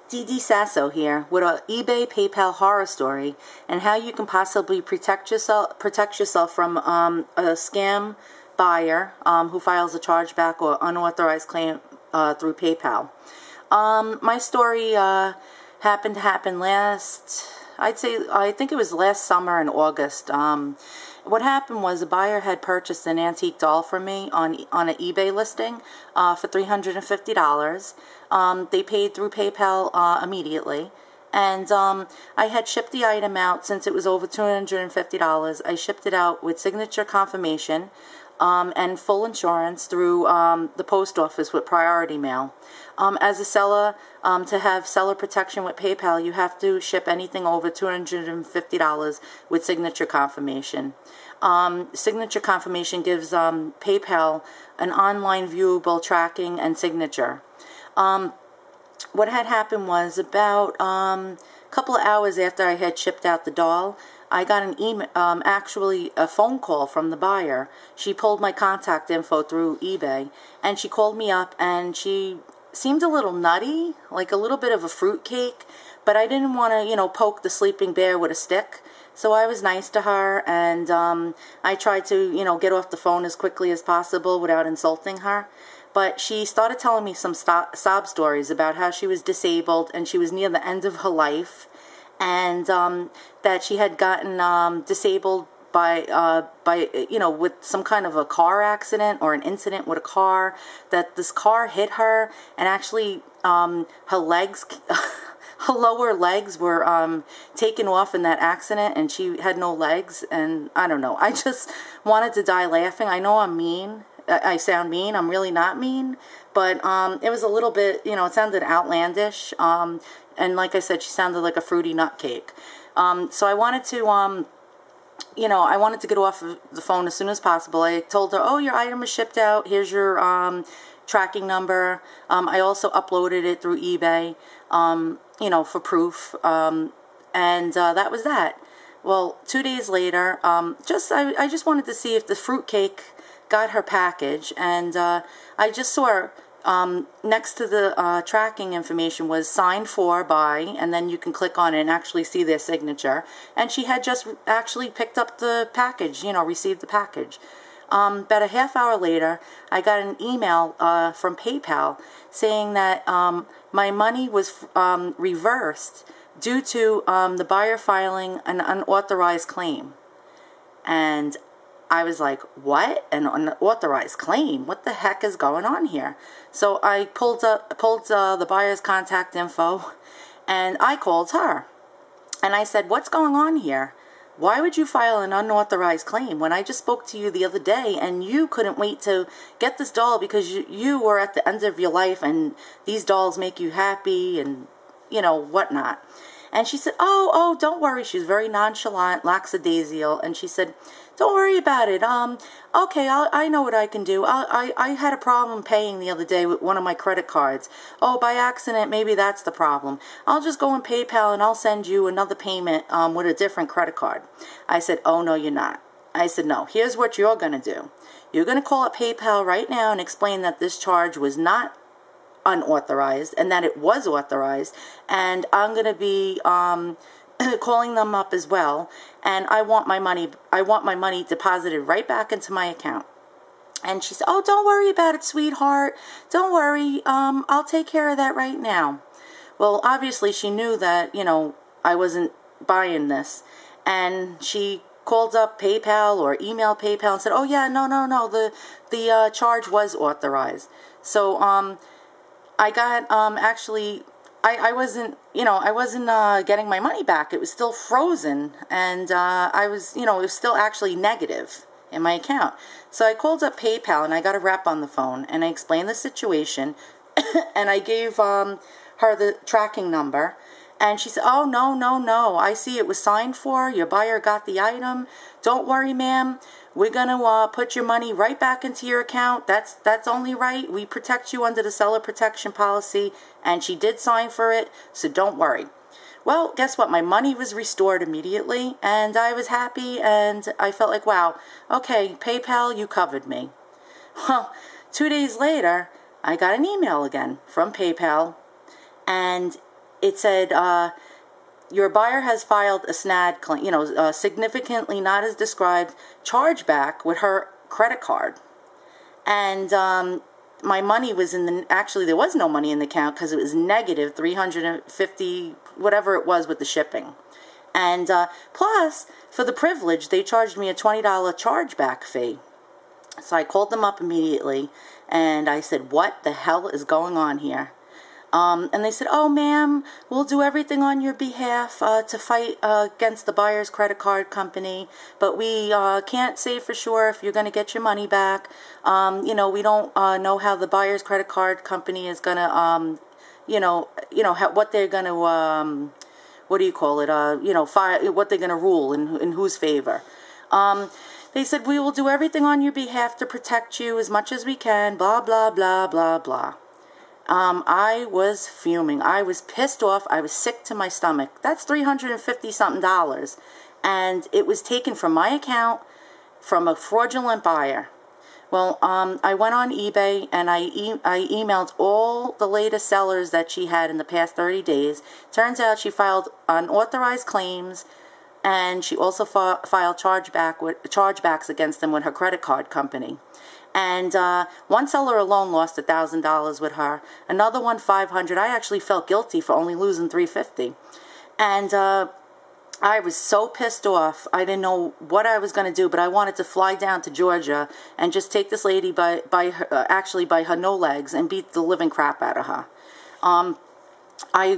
DD Sasso here with an eBay PayPal horror story and how you can possibly protect yourself from a scam buyer who files a chargeback or unauthorized claim through PayPal. My story happened to happen I think it was last summer in August. What happened was a buyer had purchased an antique doll from me on an eBay listing for $350. They paid through PayPal immediately, and I had shipped the item out. Since it was over $250, I shipped it out with signature confirmation and full insurance through the post office with priority mail. As a seller, to have seller protection with PayPal, you have to ship anything over $250 with signature confirmation. Signature confirmation gives PayPal an online viewable tracking and signature. What had happened was about a couple of hours after I had shipped out the doll, I got an email, actually a phone call from the buyer. She pulled my contact info through eBay, and she called me up, and she seemed a little nutty, like a little bit of a fruitcake, but I didn't want to, poke the sleeping bear with a stick. So I was nice to her, and I tried to, get off the phone as quickly as possible without insulting her. But she started telling me some sob stories about how she was disabled and she was near the end of her life, and that she had gotten disabled by with some kind of a car accident or an incident with a car, that this car hit her, and actually her legs her lower legs were taken off in that accident, and she had no legs. And I don't know, I just wanted to die laughing. I know I'm mean. I sound mean. I'm really not mean, but it was a little bit, it sounded outlandish. And like I said, she sounded like a fruity nut cake. So I wanted to, I wanted to get off of the phone as soon as possible. I told her, oh, your item is shipped out. Here's your tracking number. I also uploaded it through eBay, for proof. And that was that. Well, 2 days later, I just wanted to see if the fruitcake got her package, and I just saw next to the tracking information was signed for by, and then you can click on it and actually see their signature, and she had just actually picked up the package, received the package. About a half hour later, I got an email from PayPal saying that my money was reversed due to the buyer filing an unauthorized claim. And I was like, what? An unauthorized claim? What the heck is going on here? So I pulled the buyer's contact info, and I called her. And I said, what's going on here? Why would you file an unauthorized claim when I just spoke to you the other day and you couldn't wait to get this doll because you were at the end of your life and these dolls make you happy and, whatnot. And she said, oh, don't worry. She was very nonchalant, lackadaisical, and she said, don't worry about it. Okay, I know what I can do. I had a problem paying the other day with one of my credit cards. Oh, by accident, maybe that's the problem. I'll just go in PayPal and I'll send you another payment with a different credit card. I said, oh, no, you're not. I said, no, here's what you're going to do. You're going to call up PayPal right now and explain that this charge was not unauthorized and that it was authorized, and I'm going to be calling them up as well, and I want my money deposited right back into my account. And she said, oh, don't worry about it, sweetheart, don't worry, I'll take care of that right now. Well, obviously she knew that I wasn't buying this, and she called up PayPal or emailed PayPal and said, oh yeah, no, the charge was authorized. So I got, actually, I wasn't getting my money back. It was still frozen, and I was, it was still actually negative in my account. So I called up PayPal, and I got a rep on the phone, and I explained the situation, and I gave her the tracking number, and she said, oh, no, I see it was signed for. Your buyer got the item. Don't worry, ma'am. We're going to put your money right back into your account. That's only right. We protect you under the seller protection policy, and she did sign for it, so don't worry. Well, guess what? My money was restored immediately, and I was happy, and I felt like, wow, okay, PayPal, you covered me. Well, 2 days later, I got an email again from PayPal, and it said, your buyer has filed a SNAD claim, significantly not as described, chargeback with her credit card. And my money was actually there was no money in the account because it was negative 350, whatever it was with the shipping. And plus, for the privilege, they charged me a $20 chargeback fee. So I called them up immediately, and I said, what the hell is going on here? And they said, oh, ma'am, we'll do everything on your behalf to fight against the buyer's credit card company, but we can't say for sure if you're going to get your money back. We don't know how the buyer's credit card company is going to, what they're going to, what they're going to rule in whose favor. They said, we will do everything on your behalf to protect you as much as we can, blah, blah, blah, blah, blah. I was fuming. I was pissed off. I was sick to my stomach. That's $350-something. And it was taken from my account from a fraudulent buyer. Well, I went on eBay and I emailed all the latest sellers that she had in the past 30 days. Turns out she filed unauthorized claims, and she also filed chargebacks against them with her credit card company. And one seller alone lost $1,000 with her. Another one, $500. I actually felt guilty for only losing $350. And I was so pissed off. I didn't know what I was going to do, but I wanted to fly down to Georgia and just take this lady by her no legs and beat the living crap out of her. I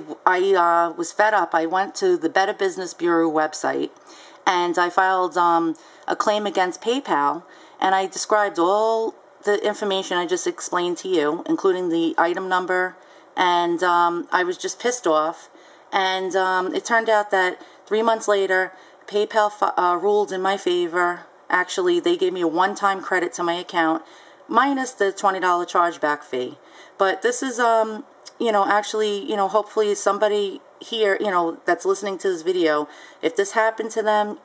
was fed up. I went to the Better Business Bureau website, and I filed a claim against PayPal, and I described all the information I just explained to you, including the item number, and I was just pissed off. And it turned out that 3 months later, PayPal ruled in my favor. Actually, they gave me a one-time credit to my account, minus the $20 chargeback fee. But this is, hopefully somebody here, that's listening to this video, if this happened to them,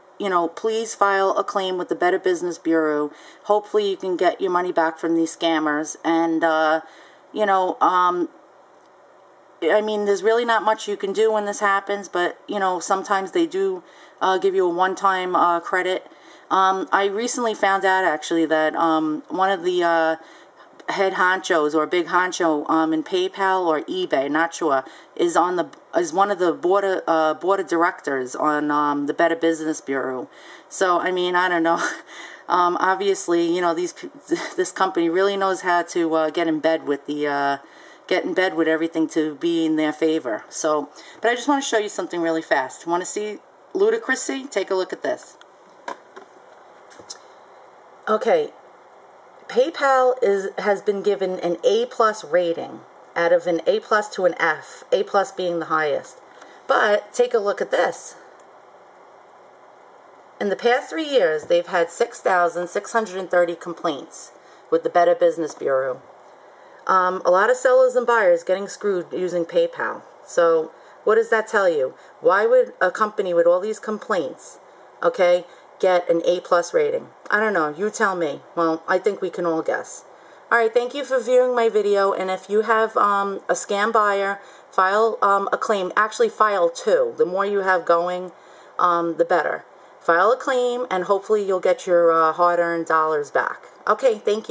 please file a claim with the Better Business Bureau. Hopefully you can get your money back from these scammers. And, I mean, there's really not much you can do when this happens, but, sometimes they do give you a one-time credit. I recently found out, actually, that one of the head honchos or big honcho in PayPal or eBay, not sure, is one of the board of directors on the Better Business Bureau. So, I mean, I don't know. Obviously, this company really knows how to get in bed with everything to be in their favor. So, but I just want to show you something really fast. Want to see ludicrousy? Take a look at this. Okay, PayPal has been given an A+ rating out of an A+ to an F, A+ being the highest. But take a look at this. In the past 3 years, they've had 6,630 complaints with the Better Business Bureau. A lot of sellers and buyers getting screwed using PayPal. So what does that tell you? Why would a company with all these complaints, get an A+ rating? I don't know. You tell me. Well, I think we can all guess. All right, thank you for viewing my video. And if you have a scam buyer, file a claim. Actually, file 2. The more you have going, the better. File a claim, and hopefully you'll get your hard-earned dollars back. Okay, thank you.